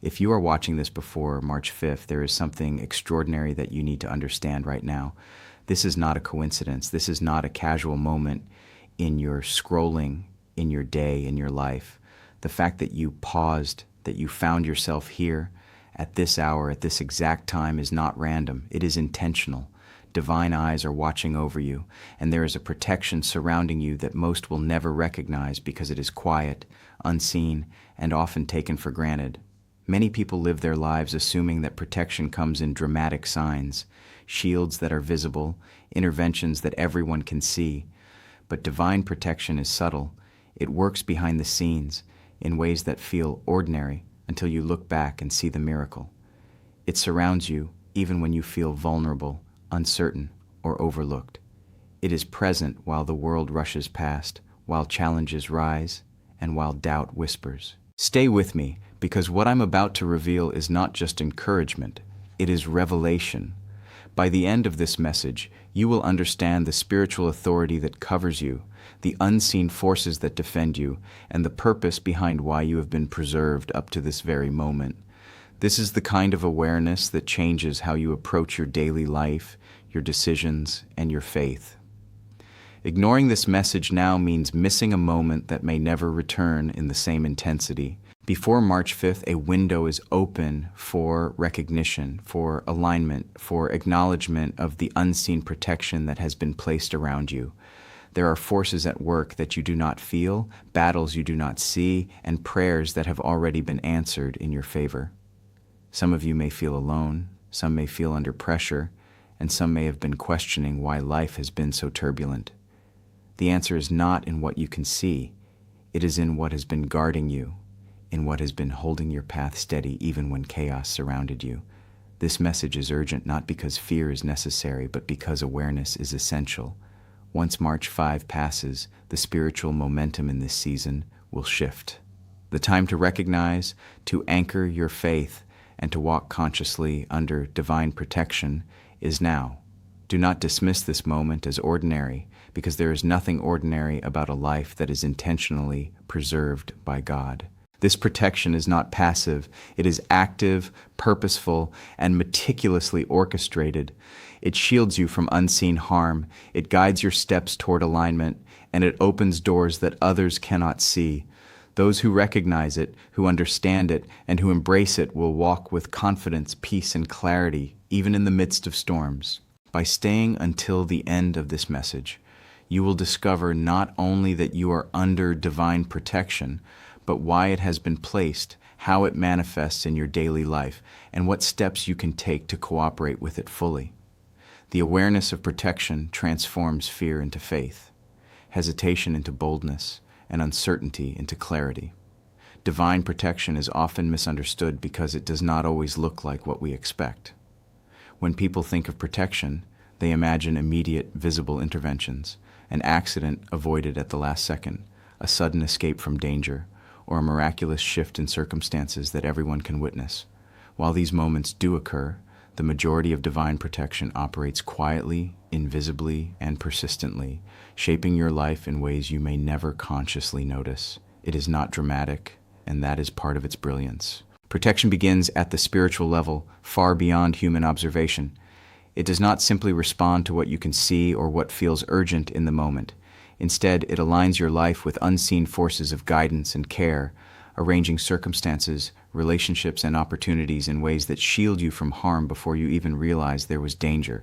If you are watching this before March 5th, there is something extraordinary that you need to understand right now. This is not a coincidence. This is not a casual moment in your scrolling, in your day, in your life. The fact that you paused, that you found yourself here at this hour, at this exact time is not random. It is intentional. Divine eyes are watching over you, and there is a protection surrounding you that most will never recognize because it is quiet, unseen, and often taken for granted. Many people live their lives assuming that protection comes in dramatic signs, shields that are visible, interventions that everyone can see. But divine protection is subtle. It works behind the scenes in ways that feel ordinary until you look back and see the miracle. It surrounds you even when you feel vulnerable, uncertain, or overlooked. It is present while the world rushes past, while challenges rise, and while doubt whispers. Stay with me, because what I'm about to reveal is not just encouragement, it is revelation. By the end of this message, you will understand the spiritual authority that covers you, the unseen forces that defend you, and the purpose behind why you have been preserved up to this very moment. This is the kind of awareness that changes how you approach your daily life, your decisions, and your faith. Ignoring this message now means missing a moment that may never return in the same intensity. Before March 5th, a window is open for recognition, for alignment, for acknowledgement of the unseen protection that has been placed around you. There are forces at work that you do not feel, battles you do not see, and prayers that have already been answered in your favor. Some of you may feel alone, some may feel under pressure, and some may have been questioning why life has been so turbulent. The answer is not in what you can see. It is in what has been guarding you, in what has been holding your path steady even when chaos surrounded you. This message is urgent not because fear is necessary, but because awareness is essential. Once March 5 passes, the spiritual momentum in this season will shift. The time to recognize, to anchor your faith, and to walk consciously under divine protection is now. Do not dismiss this moment as ordinary, because there is nothing ordinary about a life that is intentionally preserved by God. This protection is not passive. It is active, purposeful, and meticulously orchestrated. It shields you from unseen harm. It guides your steps toward alignment, and it opens doors that others cannot see. Those who recognize it, who understand it, and who embrace it will walk with confidence, peace, and clarity, even in the midst of storms. By staying until the end of this message, you will discover not only that you are under divine protection, but why it has been placed, how it manifests in your daily life, and what steps you can take to cooperate with it fully. The awareness of protection transforms fear into faith, hesitation into boldness, and uncertainty into clarity. Divine protection is often misunderstood because it does not always look like what we expect. When people think of protection, they imagine immediate, visible interventions, an accident avoided at the last second, a sudden escape from danger, or a miraculous shift in circumstances that everyone can witness. While these moments do occur, the majority of divine protection operates quietly, invisibly, and persistently, shaping your life in ways you may never consciously notice. It is not dramatic, and that is part of its brilliance. Protection begins at the spiritual level, far beyond human observation. It does not simply respond to what you can see or what feels urgent in the moment. Instead, it aligns your life with unseen forces of guidance and care, arranging circumstances, relationships, and opportunities in ways that shield you from harm before you even realize there was danger.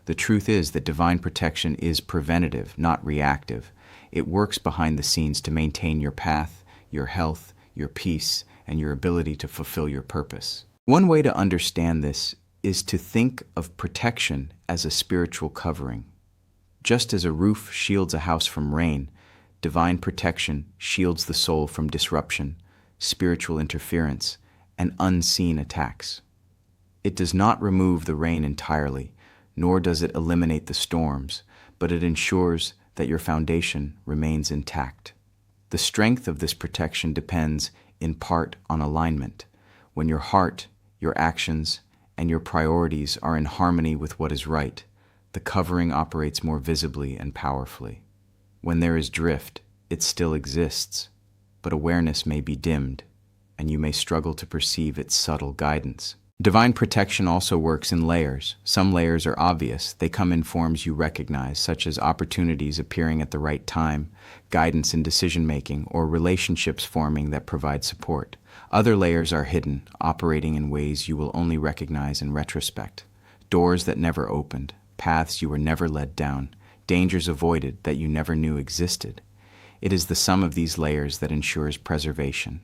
The truth is that divine protection is preventative, not reactive. It works behind the scenes to maintain your path, your health, your peace, and your ability to fulfill your purpose. One way to understand this is to think of protection as a spiritual covering. Just as a roof shields a house from rain, divine protection shields the soul from disruption, spiritual interference, and unseen attacks. It does not remove the rain entirely, nor does it eliminate the storms, but it ensures that your foundation remains intact. The strength of this protection depends, in part, on alignment. When your heart, your actions, and your priorities are in harmony with what is right, the covering operates more visibly and powerfully. When there is drift, it still exists, but awareness may be dimmed, and you may struggle to perceive its subtle guidance. Divine protection also works in layers. Some layers are obvious. They come in forms you recognize, such as opportunities appearing at the right time, guidance in decision-making, or relationships forming that provide support. Other layers are hidden, operating in ways you will only recognize in retrospect. Doors that never opened, paths you were never led down, dangers avoided that you never knew existed. It is the sum of these layers that ensures preservation.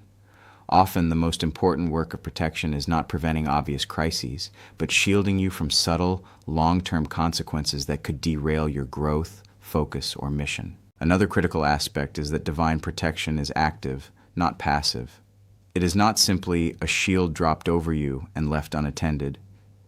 Often, the most important work of protection is not preventing obvious crises, but shielding you from subtle, long-term consequences that could derail your growth, focus, or mission. Another critical aspect is that divine protection is active, not passive. It is not simply a shield dropped over you and left unattended.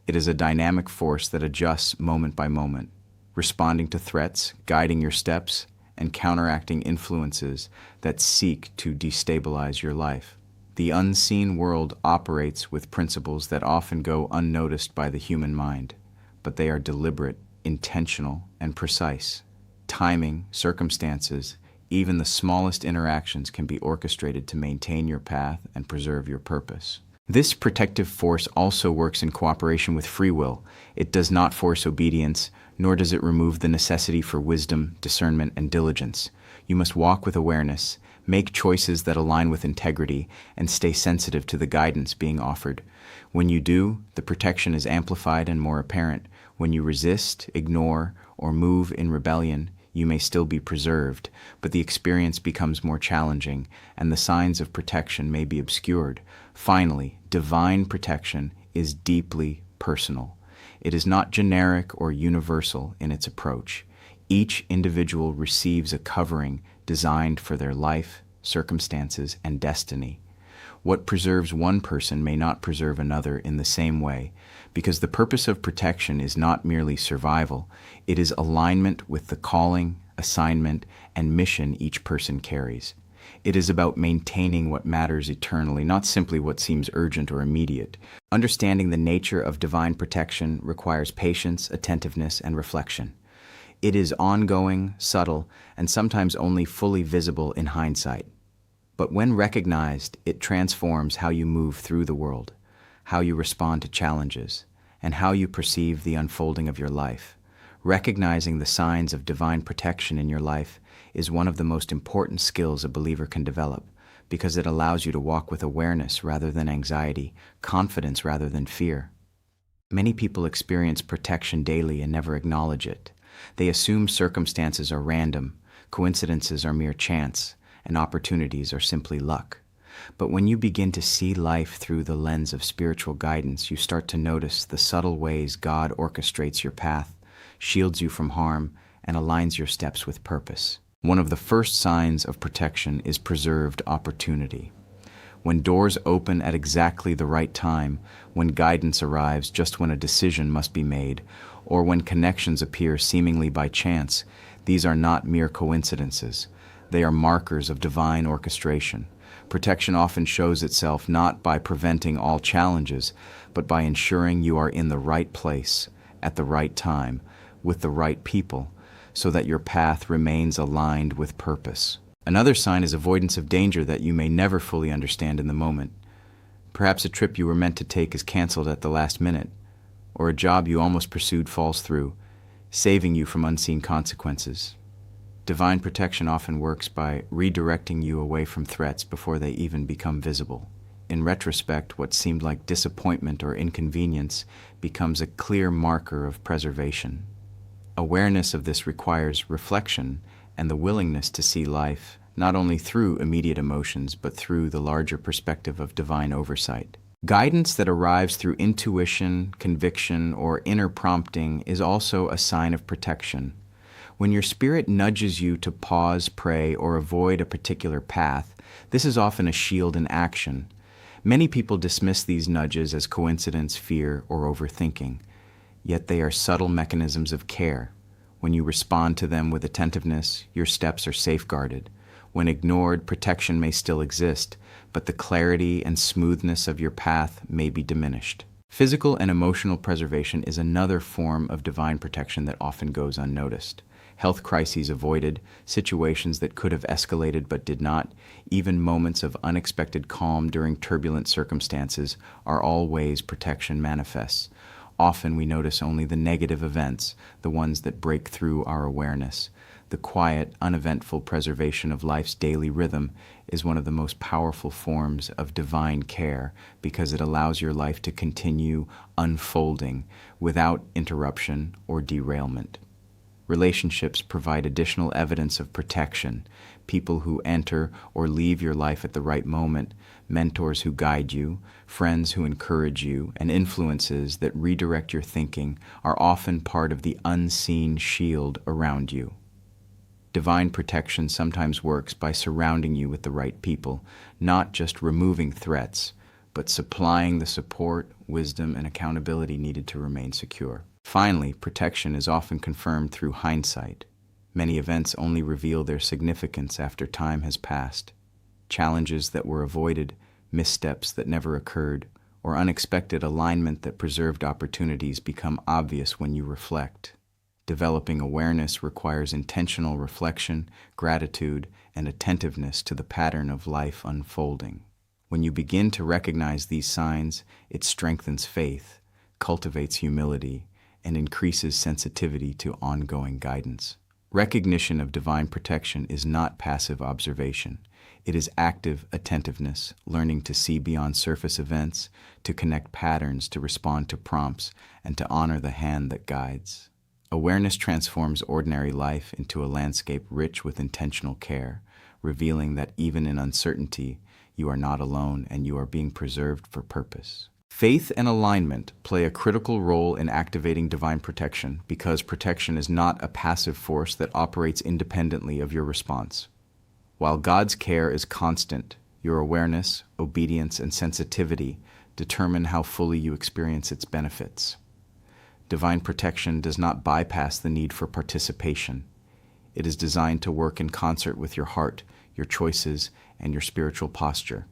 It is a dynamic force that adjusts moment by moment, responding to threats, guiding your steps, and counteracting influences that seek to destabilize your life. The unseen world operates with principles that often go unnoticed by the human mind, but they are deliberate, intentional, and precise. Timing, circumstances, even the smallest interactions can be orchestrated to maintain your path and preserve your purpose. This protective force also works in cooperation with free will. It does not force obedience, nor does it remove the necessity for wisdom, discernment, and diligence. You must walk with awareness, make choices that align with integrity, and stay sensitive to the guidance being offered. When you do, the protection is amplified and more apparent. When you resist, ignore, or move in rebellion, you may still be preserved, but the experience becomes more challenging, and the signs of protection may be obscured. Finally, divine protection is deeply personal. It is not generic or universal in its approach. Each individual receives a covering designed for their life, circumstances, and destiny. What preserves one person may not preserve another in the same way, because the purpose of protection is not merely survival, it is alignment with the calling, assignment, and mission each person carries. It is about maintaining what matters eternally, not simply what seems urgent or immediate. Understanding the nature of divine protection requires patience, attentiveness, and reflection. It is ongoing, subtle, and sometimes only fully visible in hindsight. But when recognized, it transforms how you move through the world, how you respond to challenges, and how you perceive the unfolding of your life. Recognizing the signs of divine protection in your life is one of the most important skills a believer can develop, because it allows you to walk with awareness rather than anxiety, confidence rather than fear. Many people experience protection daily and never acknowledge it. They assume circumstances are random, coincidences are mere chance, and opportunities are simply luck. But when you begin to see life through the lens of spiritual guidance, you start to notice the subtle ways God orchestrates your path, shields you from harm, and aligns your steps with purpose. One of the first signs of protection is preserved opportunity. When doors open at exactly the right time, when guidance arrives just when a decision must be made, or when connections appear seemingly by chance, these are not mere coincidences. They are markers of divine orchestration. Protection often shows itself not by preventing all challenges, but by ensuring you are in the right place, at the right time, with the right people, so that your path remains aligned with purpose. Another sign is avoidance of danger that you may never fully understand in the moment. Perhaps a trip you were meant to take is canceled at the last minute, or a job you almost pursued falls through, saving you from unseen consequences. Divine protection often works by redirecting you away from threats before they even become visible. In retrospect, what seemed like disappointment or inconvenience becomes a clear marker of preservation. Awareness of this requires reflection and the willingness to see life not only through immediate emotions, but through the larger perspective of divine oversight. Guidance that arrives through intuition, conviction, or inner prompting is also a sign of protection. When your spirit nudges you to pause, pray, or avoid a particular path, this is often a shield in action. Many people dismiss these nudges as coincidence, fear, or overthinking, yet they are subtle mechanisms of care. When you respond to them with attentiveness, your steps are safeguarded. When ignored, protection may still exist, but the clarity and smoothness of your path may be diminished. Physical and emotional preservation is another form of divine protection that often goes unnoticed. health crises avoided, situations that could have escalated but did not, even moments of unexpected calm during turbulent circumstances are all ways protection manifests. Often we notice only the negative events, the ones that break through our awareness. The quiet, uneventful preservation of life's daily rhythm is one of the most powerful forms of divine care because it allows your life to continue unfolding without interruption or derailment. Relationships provide additional evidence of protection. People who enter or leave your life at the right moment, mentors who guide you, friends who encourage you, and influences that redirect your thinking are often part of the unseen shield around you. Divine protection sometimes works by surrounding you with the right people, not just removing threats, but supplying the support, wisdom, and accountability needed to remain secure. Finally, protection is often confirmed through hindsight. Many events only reveal their significance after time has passed. Challenges that were avoided, missteps that never occurred, or unexpected alignment that preserved opportunities become obvious when you reflect. Developing awareness requires intentional reflection, gratitude, and attentiveness to the pattern of life unfolding. When you begin to recognize these signs, it strengthens faith, cultivates humility, and increases sensitivity to ongoing guidance. Recognition of divine protection is not passive observation. It is active attentiveness, learning to see beyond surface events, to connect patterns, to respond to prompts, and to honor the hand that guides. Awareness transforms ordinary life into a landscape rich with intentional care, revealing that even in uncertainty, you are not alone and you are being preserved for purpose. Faith and alignment play a critical role in activating divine protection because protection is not a passive force that operates independently of your response. While God's care is constant, your awareness, obedience, and sensitivity determine how fully you experience its benefits. Divine protection does not bypass the need for participation. It is designed to work in concert with your heart, your choices, and your spiritual posture.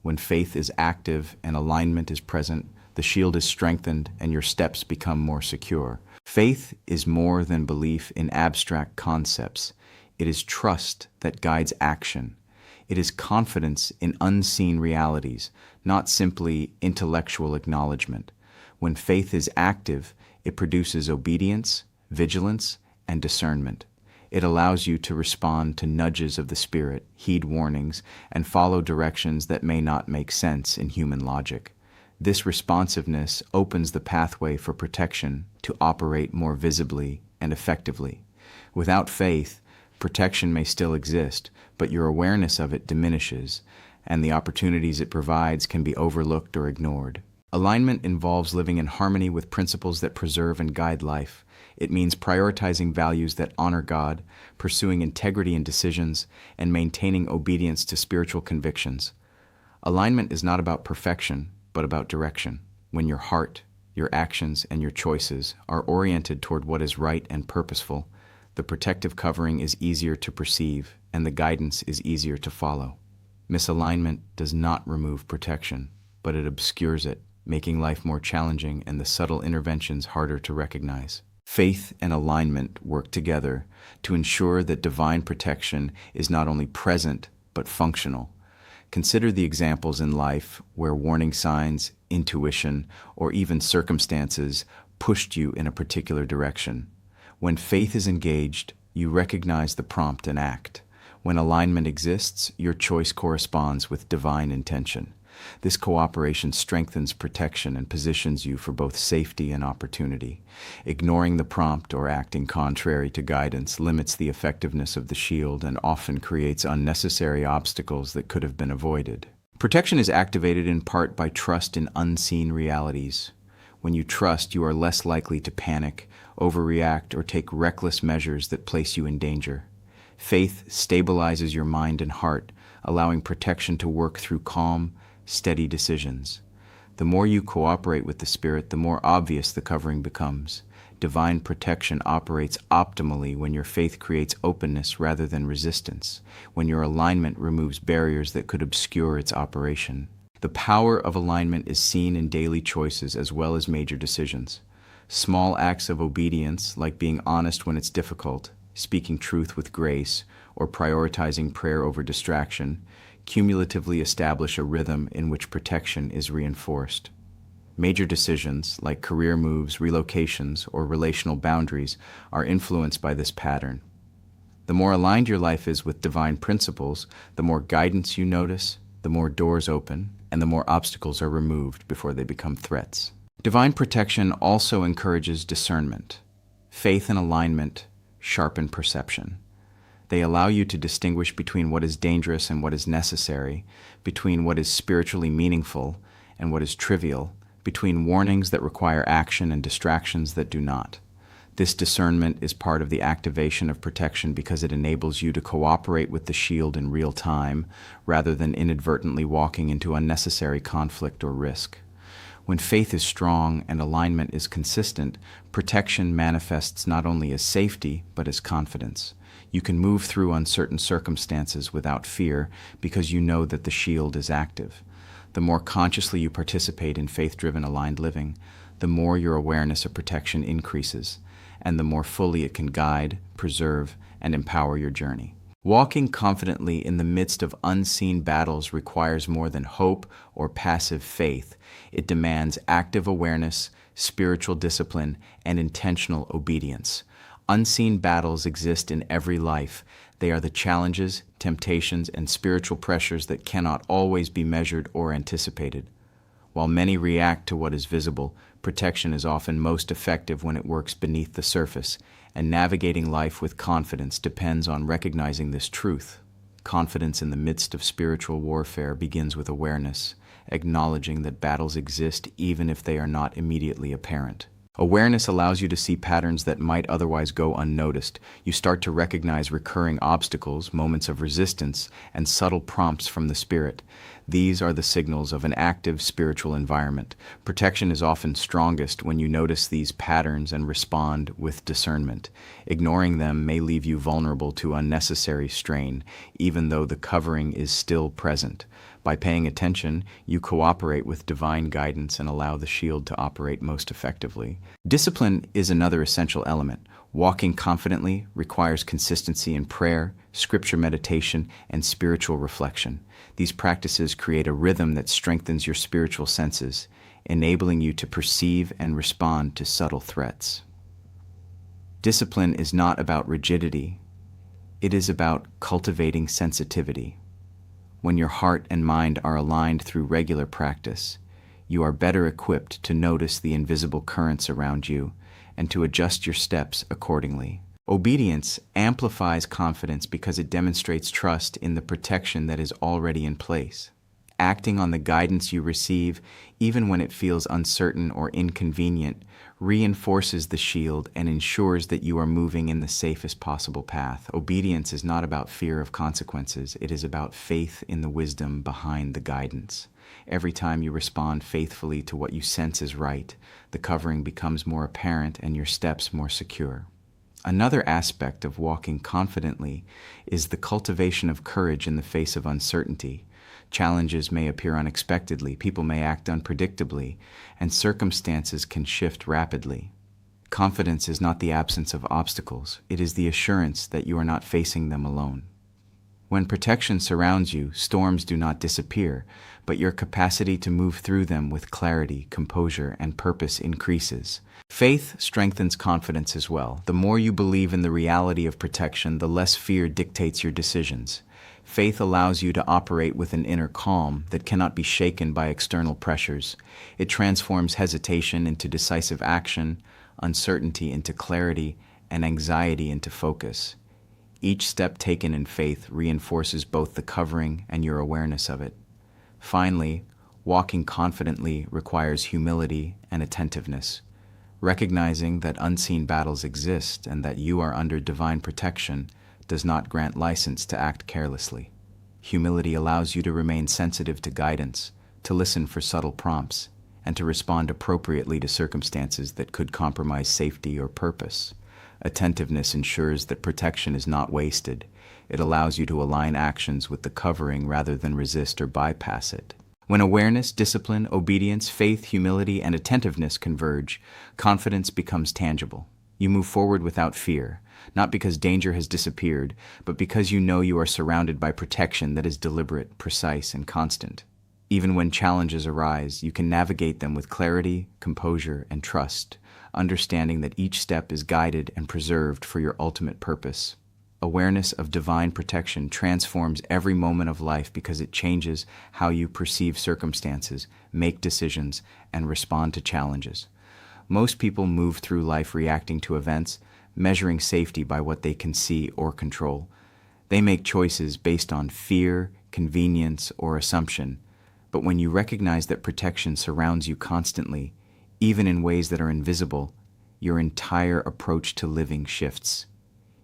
When faith is active and alignment is present, the shield is strengthened and your steps become more secure. Faith is more than belief in abstract concepts. It is trust that guides action. It is confidence in unseen realities, not simply intellectual acknowledgement. When faith is active, it produces obedience, vigilance, and discernment. It allows you to respond to nudges of the Spirit, heed warnings, and follow directions that may not make sense in human logic. This responsiveness opens the pathway for protection to operate more visibly and effectively. Without faith, protection may still exist, but your awareness of it diminishes, and the opportunities it provides can be overlooked or ignored. Alignment involves living in harmony with principles that preserve and guide life. It means prioritizing values that honor God, pursuing integrity in decisions, and maintaining obedience to spiritual convictions. Alignment is not about perfection, but about direction. When your heart, your actions, and your choices are oriented toward what is right and purposeful, the protective covering is easier to perceive, and the guidance is easier to follow. Misalignment does not remove protection, but it obscures it, making life more challenging and the subtle interventions harder to recognize. Faith and alignment work together to ensure that divine protection is not only present, but functional. Consider the examples in life where warning signs, intuition, or even circumstances pushed you in a particular direction. When faith is engaged, you recognize the prompt and act. When alignment exists, your choice corresponds with divine intention. This cooperation strengthens protection and positions you for both safety and opportunity. Ignoring the prompt or acting contrary to guidance limits the effectiveness of the shield and often creates unnecessary obstacles that could have been avoided. Protection is activated in part by trust in unseen realities. When you trust, you are less likely to panic, overreact, or take reckless measures that place you in danger. Faith stabilizes your mind and heart, allowing protection to work through calm, steady decisions. The more you cooperate with the Spirit, the more obvious the covering becomes. Divine protection operates optimally when your faith creates openness rather than resistance, when your alignment removes barriers that could obscure its operation. The power of alignment is seen in daily choices as well as major decisions. Small acts of obedience, like being honest when it's difficult, speaking truth with grace, or prioritizing prayer over distraction, cumulatively establish a rhythm in which protection is reinforced. Major decisions, like career moves, relocations, or relational boundaries, are influenced by this pattern. The more aligned your life is with divine principles, the more guidance you notice, the more doors open, and the more obstacles are removed before they become threats. Divine protection also encourages discernment. Faith and alignment sharpen perception. They allow you to distinguish between what is dangerous and what is necessary, between what is spiritually meaningful and what is trivial, between warnings that require action and distractions that do not. This discernment is part of the activation of protection because it enables you to cooperate with the shield in real time rather than inadvertently walking into unnecessary conflict or risk. When faith is strong and alignment is consistent, protection manifests not only as safety but as confidence. You can move through uncertain circumstances without fear because you know that the shield is active. The more consciously you participate in faith-driven aligned living, the more your awareness of protection increases, and the more fully it can guide, preserve, and empower your journey. Walking confidently in the midst of unseen battles requires more than hope or passive faith. It demands active awareness, spiritual discipline, and intentional obedience. Unseen battles exist in every life. They are the challenges, temptations, and spiritual pressures that cannot always be measured or anticipated. While many react to what is visible, protection is often most effective when it works beneath the surface, and navigating life with confidence depends on recognizing this truth. Confidence in the midst of spiritual warfare begins with awareness, acknowledging that battles exist even if they are not immediately apparent. Awareness allows you to see patterns that might otherwise go unnoticed. You start to recognize recurring obstacles, moments of resistance, and subtle prompts from the Spirit. These are the signals of an active spiritual environment. Protection is often strongest when you notice these patterns and respond with discernment. Ignoring them may leave you vulnerable to unnecessary strain, even though the covering is still present. By paying attention, you cooperate with divine guidance and allow the shield to operate most effectively. Discipline is another essential element. Walking confidently requires consistency in prayer, scripture meditation, and spiritual reflection. These practices create a rhythm that strengthens your spiritual senses, enabling you to perceive and respond to subtle threats. Discipline is not about rigidity. It is about cultivating sensitivity. When your heart and mind are aligned through regular practice, you are better equipped to notice the invisible currents around you and to adjust your steps accordingly. Obedience amplifies confidence because it demonstrates trust in the protection that is already in place. Acting on the guidance you receive, even when it feels uncertain or inconvenient, reinforces the shield and ensures that you are moving in the safest possible path. Obedience is not about fear of consequences. It is about faith in the wisdom behind the guidance. Every time you respond faithfully to what you sense is right, the covering becomes more apparent and your steps more secure. Another aspect of walking confidently is the cultivation of courage in the face of uncertainty. Challenges may appear unexpectedly, people may act unpredictably, and circumstances can shift rapidly. Confidence is not the absence of obstacles, it is the assurance that you are not facing them alone. When protection surrounds you, storms do not disappear, but your capacity to move through them with clarity, composure, and purpose increases. Faith strengthens confidence as well. The more you believe in the reality of protection, the less fear dictates your decisions. Faith allows you to operate with an inner calm that cannot be shaken by external pressures. It transforms hesitation into decisive action, uncertainty into clarity, and anxiety into focus. Each step taken in faith reinforces both the covering and your awareness of it. Finally, walking confidently requires humility and attentiveness. Recognizing that unseen battles exist and that you are under divine protection does not grant license to act carelessly. Humility allows you to remain sensitive to guidance, to listen for subtle prompts, and to respond appropriately to circumstances that could compromise safety or purpose. Attentiveness ensures that protection is not wasted. It allows you to align actions with the covering rather than resist or bypass it. When awareness, discipline, obedience, faith, humility, and attentiveness converge, confidence becomes tangible. You move forward without fear, not because danger has disappeared, but because you know you are surrounded by protection that is deliberate, precise, and constant. Even when challenges arise, you can navigate them with clarity, composure, and trust, understanding that each step is guided and preserved for your ultimate purpose. Awareness of divine protection transforms every moment of life because it changes how you perceive circumstances, make decisions, and respond to challenges. Most people move through life reacting to events, measuring safety by what they can see or control. They make choices based on fear, convenience, or assumption. But when you recognize that protection surrounds you constantly, even in ways that are invisible, your entire approach to living shifts.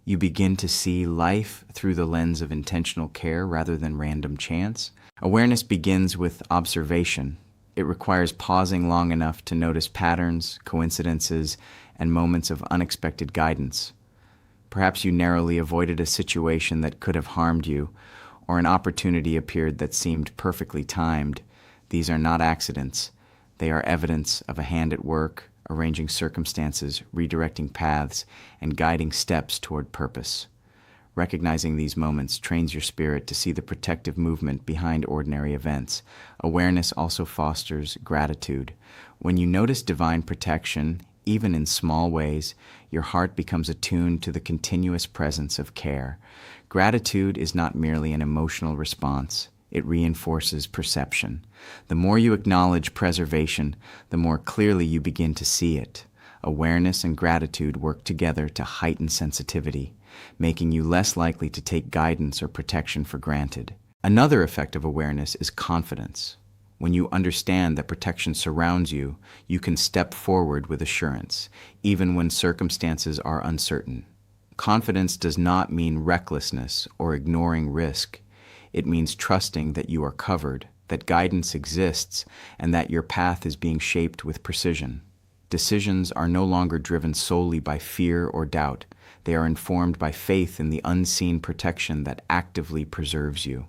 You begin to see life through the lens of intentional care rather than random chance. Awareness begins with observation. It requires pausing long enough to notice patterns, coincidences, and moments of unexpected guidance. Perhaps you narrowly avoided a situation that could have harmed you, or an opportunity appeared that seemed perfectly timed. These are not accidents. They are evidence of a hand at work, arranging circumstances, redirecting paths, and guiding steps toward purpose. Recognizing these moments trains your spirit to see the protective movement behind ordinary events. Awareness also fosters gratitude. When you notice divine protection, even in small ways, your heart becomes attuned to the continuous presence of care. Gratitude is not merely an emotional response. It reinforces perception. The more you acknowledge preservation, the more clearly you begin to see it. Awareness and gratitude work together to heighten sensitivity, making you less likely to take guidance or protection for granted. Another effect of awareness is confidence. When you understand that protection surrounds you, you can step forward with assurance, even when circumstances are uncertain. Confidence does not mean recklessness or ignoring risk. It means trusting that you are covered, that guidance exists, and that your path is being shaped with precision. Decisions are no longer driven solely by fear or doubt. They are informed by faith in the unseen protection that actively preserves you.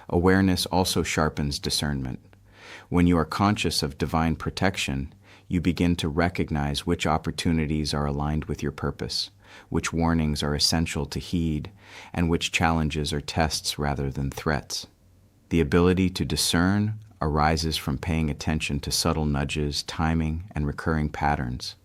Awareness also sharpens discernment. When you are conscious of divine protection, you begin to recognize which opportunities are aligned with your purpose, which warnings are essential to heed, and which challenges are tests rather than threats. The ability to discern arises from paying attention to subtle nudges, timing, and recurring patterns.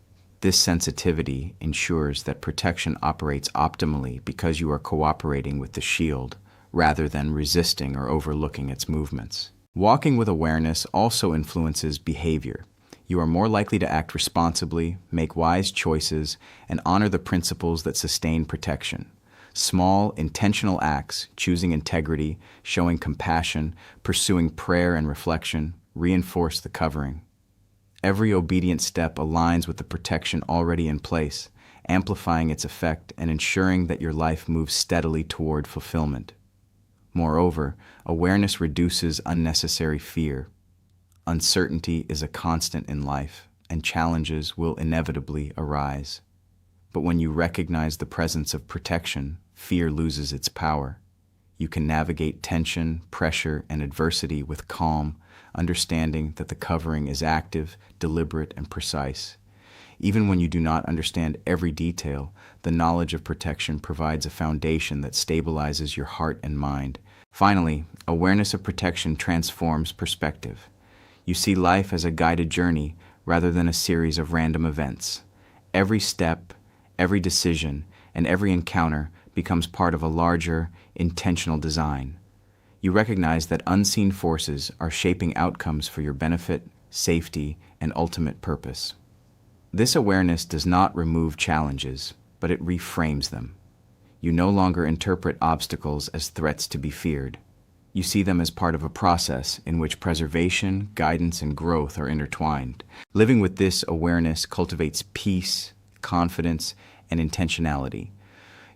This sensitivity ensures that protection operates optimally because you are cooperating with the shield rather than resisting or overlooking its movements. Walking with awareness also influences behavior. You are more likely to act responsibly, make wise choices, and honor the principles that sustain protection. Small, intentional acts, choosing integrity, showing compassion, pursuing prayer and reflection, reinforce the covering. Every obedient step aligns with the protection already in place, amplifying its effect and ensuring that your life moves steadily toward fulfillment. Moreover, awareness reduces unnecessary fear. Uncertainty is a constant in life, and challenges will inevitably arise. But when you recognize the presence of protection, fear loses its power. You can navigate tension, pressure, and adversity with calm, understanding that the covering is active, deliberate, and precise. Even when you do not understand every detail, the knowledge of protection provides a foundation that stabilizes your heart and mind. Finally, awareness of protection transforms perspective. You see life as a guided journey rather than a series of random events. Every step, every decision, and every encounter becomes part of a larger, intentional design. You recognize that unseen forces are shaping outcomes for your benefit, safety, and ultimate purpose. This awareness does not remove challenges, but it reframes them. You no longer interpret obstacles as threats to be feared. You see them as part of a process in which preservation, guidance, and growth are intertwined. Living with this awareness cultivates peace, confidence, and intentionality.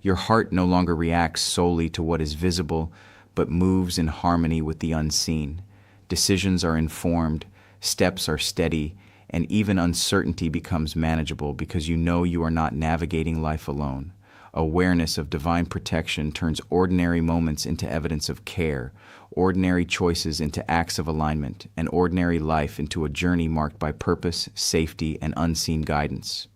Your heart no longer reacts solely to what is visible, but moves in harmony with the unseen. Decisions are informed, steps are steady, and even uncertainty becomes manageable because you know you are not navigating life alone. Awareness of divine protection turns ordinary moments into evidence of care, ordinary choices into acts of alignment, and ordinary life into a journey marked by purpose, safety, and unseen guidance.